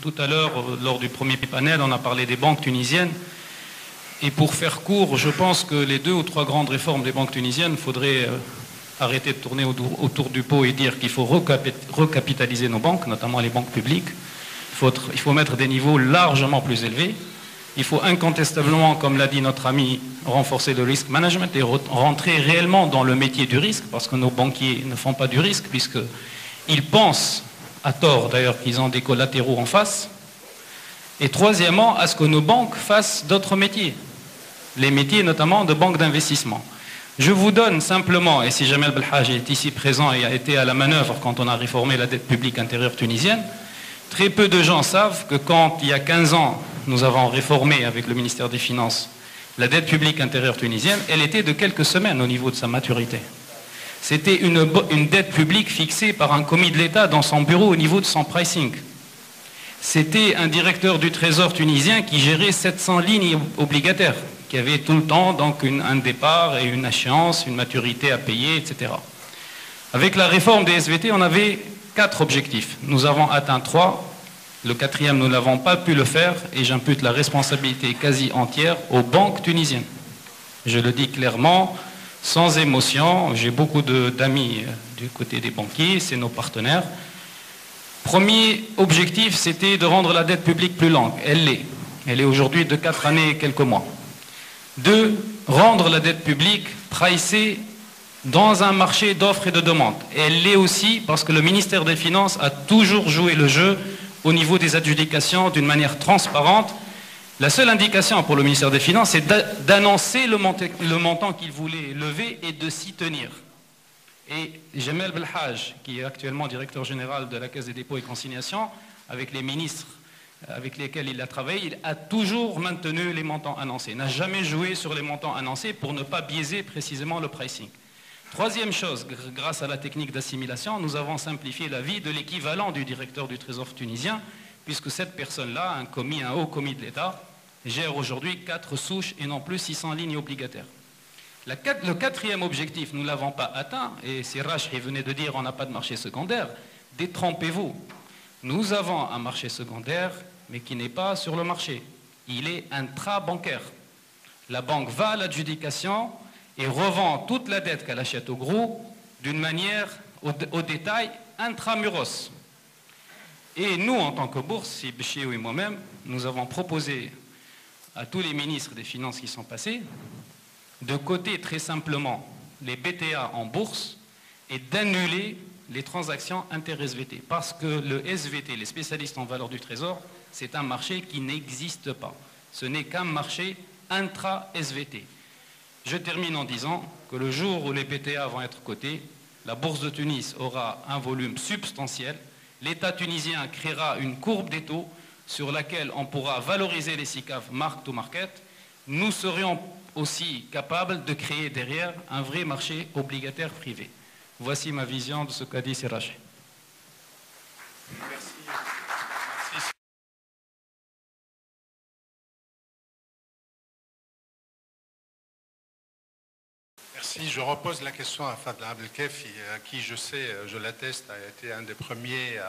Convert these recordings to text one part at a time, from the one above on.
Tout à l'heure, lors du premier panel, on a parlé des banques tunisiennes. Et pour faire court, je pense que les 2 ou 3 grandes réformes des banques tunisiennes, il faudrait arrêter de tourner autour du pot et dire qu'il faut recapitaliser nos banques, notamment les banques publiques. Il faut mettre des niveaux largement plus élevés. Il faut incontestablement, comme l'a dit notre ami, renforcer le risk management et rentrer réellement dans le métier du risque, parce que nos banquiers ne font pas du risque, puisqu'ils pensent, à tort d'ailleurs, qu'ils ont des collatéraux en face. Et troisièmement, à ce que nos banques fassent d'autres métiers, les métiers notamment de banque d'investissement. Je vous donne simplement, et si Jamel Belhaj est ici présent et a été à la manœuvre quand on a réformé la dette publique intérieure tunisienne, très peu de gens savent que quand, il y a 15 ans, nous avons réformé avec le ministère des Finances la dette publique intérieure tunisienne, elle était de quelques semaines au niveau de sa maturité. C'était une dette publique fixée par un commis de l'État dans son bureau au niveau de son pricing. C'était un directeur du Trésor tunisien qui gérait 700 lignes obligataires, qui avait tout le temps donc un départ et une échéance, une maturité à payer, etc. Avec la réforme des SVT, on avait 4 objectifs. Nous avons atteint 3. Le 4e, nous n'avons pas pu le faire et j'impute la responsabilité quasi entière aux banques tunisiennes. Je le dis clairement, sans émotion. J'ai beaucoup d'amis du côté des banquiers, c'est nos partenaires. Premier objectif, c'était de rendre la dette publique plus longue. Elle l'est. Elle est aujourd'hui de 4 années et quelques mois. 2, rendre la dette publique pricée dans un marché d'offres et de demandes. Elle l'est aussi parce que le ministère des Finances a toujours joué le jeu au niveau des adjudications d'une manière transparente. La seule indication pour le ministère des Finances, c'est d'annoncer le montant qu'il voulait lever et de s'y tenir. Et Jamel Belhaj, qui est actuellement directeur général de la Caisse des dépôts et consignations, avec les ministres avec lesquels il a travaillé, il a toujours maintenu les montants annoncés, n'a jamais joué sur les montants annoncés pour ne pas biaiser précisément le pricing. Troisième chose, grâce à la technique d'assimilation, nous avons simplifié la vie de l'équivalent du directeur du Trésor tunisien, puisque cette personne-là, un haut commis de l'État, gère aujourd'hui 4 souches et non plus 600 lignes obligataires. Le 4e objectif, nous ne l'avons pas atteint, et Siraj venait de dire on n'a pas de marché secondaire. Détrompez-vous. Nous avons un marché secondaire, mais qui n'est pas sur le marché. Il est intra-bancaire. La banque va à l'adjudication et revend toute la dette qu'elle achète au gros d'une manière au détail intramuros. Et nous, en tant que bourse, si Béchiou et moi-même, nous avons proposé à tous les ministres des Finances qui sont passés de coter très simplement les BTA en bourse et d'annuler les transactions inter-SVT. Parce que le SVT, les spécialistes en valeur du trésor, c'est un marché qui n'existe pas. Ce n'est qu'un marché intra-SVT. Je termine en disant que le jour où les BTA vont être cotés, la bourse de Tunis aura un volume substantiel. L'État tunisien créera une courbe des taux sur laquelle on pourra valoriser les SICAV mark to market. Nous serions aussi capables de créer derrière un vrai marché obligataire privé. Voici ma vision de ce qu'a dit Siraj. Merci. Merci. Je repose la question à Fadla Abdelkefi, qui, je sais, je l'atteste, a été un des premiers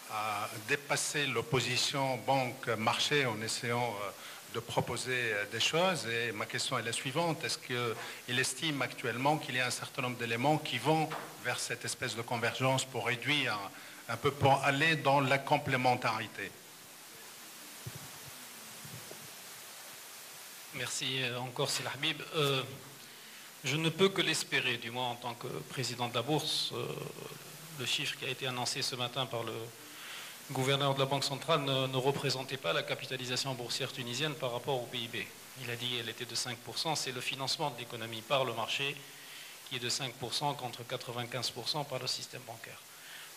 à dépasser l'opposition banque-marché en essayant de proposer des choses. Et ma question est la suivante. Est-ce qu'il estime actuellement qu'il y a un certain nombre d'éléments qui vont vers cette espèce de convergence pour réduire un peu, pour aller dans la complémentarité? Merci encore, Sila Habib. Je ne peux que l'espérer, du moins en tant que président de la Bourse. Le chiffre qui a été annoncé ce matin par le gouverneur de la Banque centrale ne représentait pas la capitalisation boursière tunisienne par rapport au PIB. Il a dit qu'elle était de 5%. C'est le financement de l'économie par le marché qui est de 5% contre 95% par le système bancaire.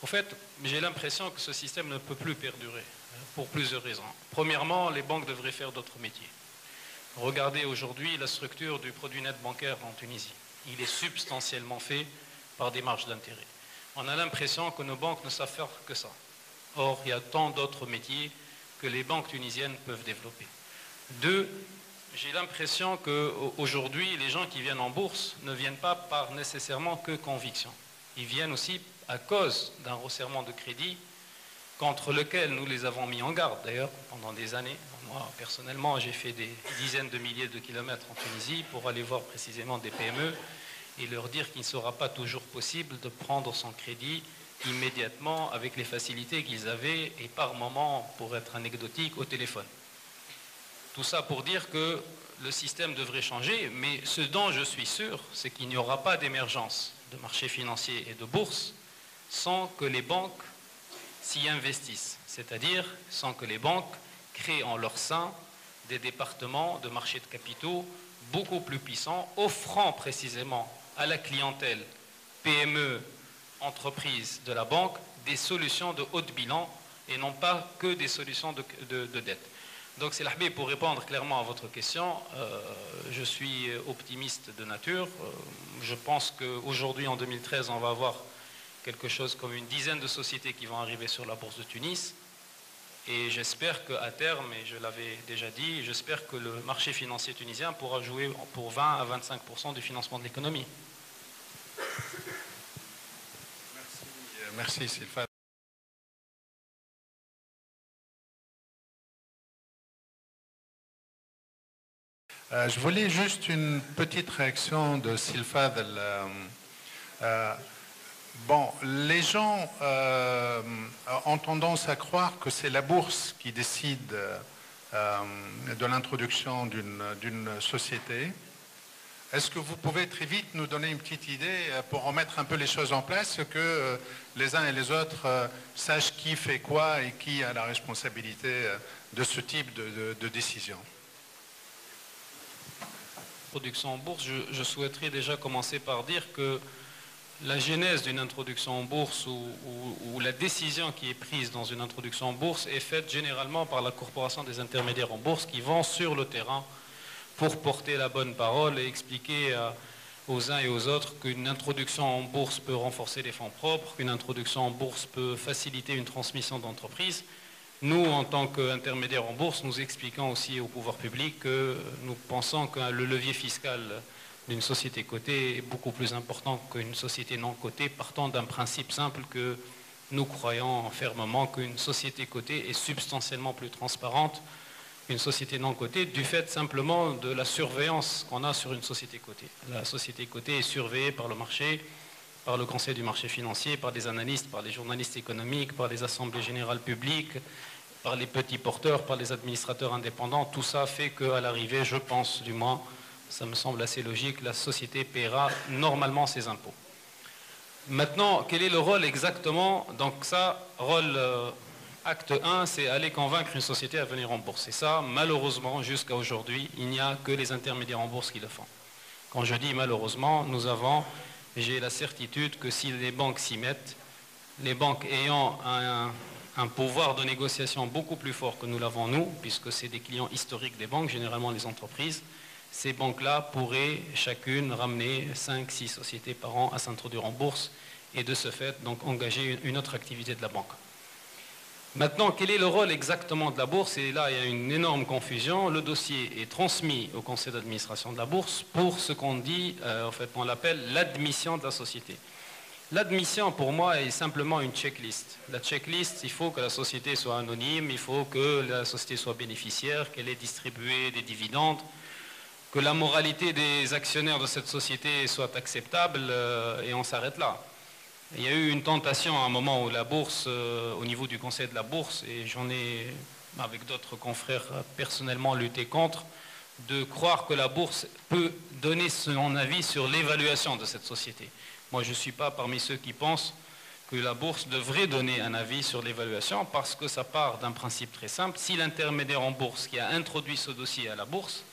En fait, j'ai l'impression que ce système ne peut plus perdurer pour plusieurs raisons. Premièrement, les banques devraient faire d'autres métiers. Regardez aujourd'hui la structure du produit net bancaire en Tunisie. Il est substantiellement fait par des marges d'intérêt. On a l'impression que nos banques ne savent faire que ça. Or, il y a tant d'autres métiers que les banques tunisiennes peuvent développer. 2, j'ai l'impression qu'aujourd'hui, les gens qui viennent en bourse ne viennent pas par nécessairement que conviction. Ils viennent aussi à cause d'un resserrement de crédit contre lequel nous les avons mis en garde d'ailleurs pendant des années. Moi, personnellement, j'ai fait des dizaines de milliers de kilomètres en Tunisie pour aller voir précisément des PME et leur dire qu'il ne sera pas toujours possible de prendre son crédit immédiatement avec les facilités qu'ils avaient et par moment, pour être anecdotique, au téléphone. Tout ça pour dire que le système devrait changer, mais ce dont je suis sûr, c'est qu'il n'y aura pas d'émergence de marché financier et de bourse sans que les banques s'y investissent, c'est-à-dire sans que les banques créent en leur sein des départements de marché de capitaux beaucoup plus puissants, offrant précisément à la clientèle PME, entreprises de la banque, des solutions de haut bilan et non pas que des solutions de dette. Donc c'est l'Ahbib pour répondre clairement à votre question. Je suis optimiste de nature. Je pense qu'aujourd'hui, en 2013, on va avoir quelque chose comme une dizaine de sociétés qui vont arriver sur la bourse de Tunis. Et j'espère qu'à terme, et je l'avais déjà dit, j'espère que le marché financier tunisien pourra jouer pour 20 à 25% du financement de l'économie. Merci Sylvain. Je voulais juste une petite réaction de Sylfadel. Bon, les gens ont tendance à croire que c'est la bourse qui décide de l'introduction d'une société. Est-ce que vous pouvez très vite nous donner une petite idée pour remettre un peu les choses en place, que les uns et les autres sachent qui fait quoi et qui a la responsabilité de ce type de décision? Introduction en bourse, je souhaiterais déjà commencer par dire que la genèse d'une introduction en bourse ou la décision qui est prise dans une introduction en bourse est faite généralement par la corporation des intermédiaires en bourse qui vont sur le terrain pour porter la bonne parole et expliquer aux uns et aux autres qu'une introduction en bourse peut renforcer les fonds propres, qu'une introduction en bourse peut faciliter une transmission d'entreprise. Nous, en tant qu'intermédiaires en bourse, nous expliquons aussi au pouvoir public que nous pensons que le levier fiscal d'une société cotée est beaucoup plus important qu'une société non cotée, partant d'un principe simple que nous croyons fermement qu'une société cotée est substantiellement plus transparente qu'une société non cotée, du fait simplement de la surveillance qu'on a sur une société cotée. La société cotée est surveillée par le marché, par le Conseil du marché financier, par des analystes, par les journalistes économiques, par les assemblées générales publiques, par les petits porteurs, par les administrateurs indépendants. Tout ça fait qu'à l'arrivée, je pense du moins, ça me semble assez logique, la société paiera normalement ses impôts. Maintenant, quel est le rôle exactement? Donc ça, rôle acte 1, c'est aller convaincre une société à venir en bourse. Et ça, malheureusement, jusqu'à aujourd'hui, il n'y a que les intermédiaires en bourse qui le font. Quand je dis malheureusement, j'ai la certitude que si les banques s'y mettent, les banques ayant un pouvoir de négociation beaucoup plus fort que nous l'avons nous, puisque c'est des clients historiques des banques, généralement les entreprises, ces banques-là pourraient chacune ramener 5-6 sociétés par an à s'introduire en bourse et de ce fait donc engager une autre activité de la banque. Maintenant, quel est le rôle exactement de la bourse? Et là, il y a une énorme confusion. Le dossier est transmis au conseil d'administration de la bourse pour ce qu'on dit, en fait, on l'appelle l'admission de la société. L'admission, pour moi, est simplement une checklist. La checklist, il faut que la société soit anonyme, il faut que la société soit bénéficiaire, qu'elle ait distribué des dividendes, que la moralité des actionnaires de cette société soit acceptable, et on s'arrête là. Il y a eu une tentation à un moment où la bourse, au niveau du conseil de la bourse, et j'en ai, avec d'autres confrères, personnellement lutté contre, de croire que la bourse peut donner son avis sur l'évaluation de cette société. Moi, je ne suis pas parmi ceux qui pensent que la bourse devrait donner un avis sur l'évaluation parce que ça part d'un principe très simple. Si l'intermédiaire en bourse qui a introduit ce dossier à la bourse,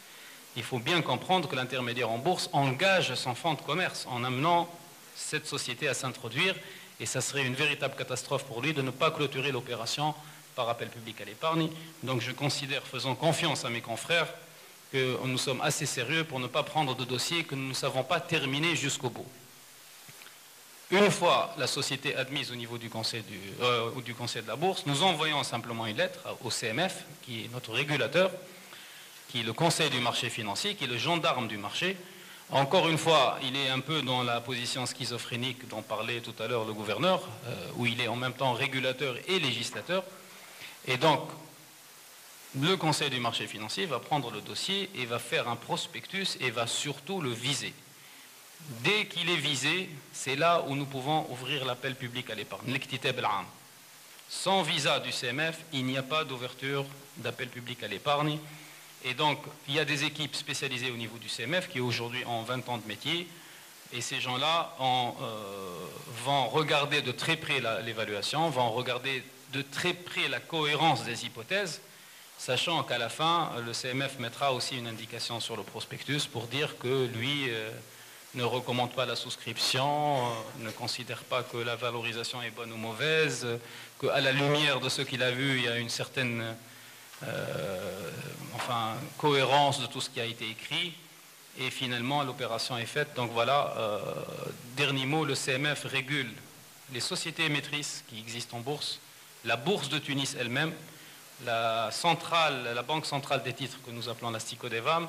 il faut bien comprendre que l'intermédiaire en bourse engage son fonds de commerce en amenant cette société à s'introduire et ça serait une véritable catastrophe pour lui de ne pas clôturer l'opération par appel public à l'épargne. Donc je considère, faisant confiance à mes confrères, que nous sommes assez sérieux pour ne pas prendre de dossier que nous ne savons pas terminer jusqu'au bout. Une fois la société admise au niveau du conseil de la bourse, nous envoyons simplement une lettre au CMF, qui est notre régulateur, qui est le conseil du marché financier, qui est le gendarme du marché, Encore une fois, il est un peu dans la position schizophrénique dont parlait tout à l'heure le gouverneur, où il est en même temps régulateur et législateur. Et donc, le Conseil du marché financier va prendre le dossier et va faire un prospectus et va surtout le viser. Dès qu'il est visé, c'est là où nous pouvons ouvrir l'appel public à l'épargne. Sans visa du CMF, il n'y a pas d'ouverture d'appel public à l'épargne. Et donc, il y a des équipes spécialisées au niveau du CMF qui aujourd'hui ont 20 ans de métier. Et ces gens-là vont regarder de très près l'évaluation, vont regarder de très près la cohérence des hypothèses, sachant qu'à la fin, le CMF mettra aussi une indication sur le prospectus pour dire que lui ne recommande pas la souscription, ne considère pas que la valorisation est bonne ou mauvaise, qu'à la lumière de ce qu'il a vu, il y a une certaine cohérence de tout ce qui a été écrit. Et finalement, l'opération est faite. Donc voilà, dernier mot, le CMF régule les sociétés émettrices qui existent en bourse, la bourse de Tunis elle-même, la banque centrale des titres que nous appelons la STICO-DEVAM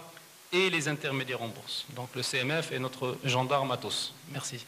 et les intermédiaires en bourse. Donc le CMF est notre gendarme à tous. Merci.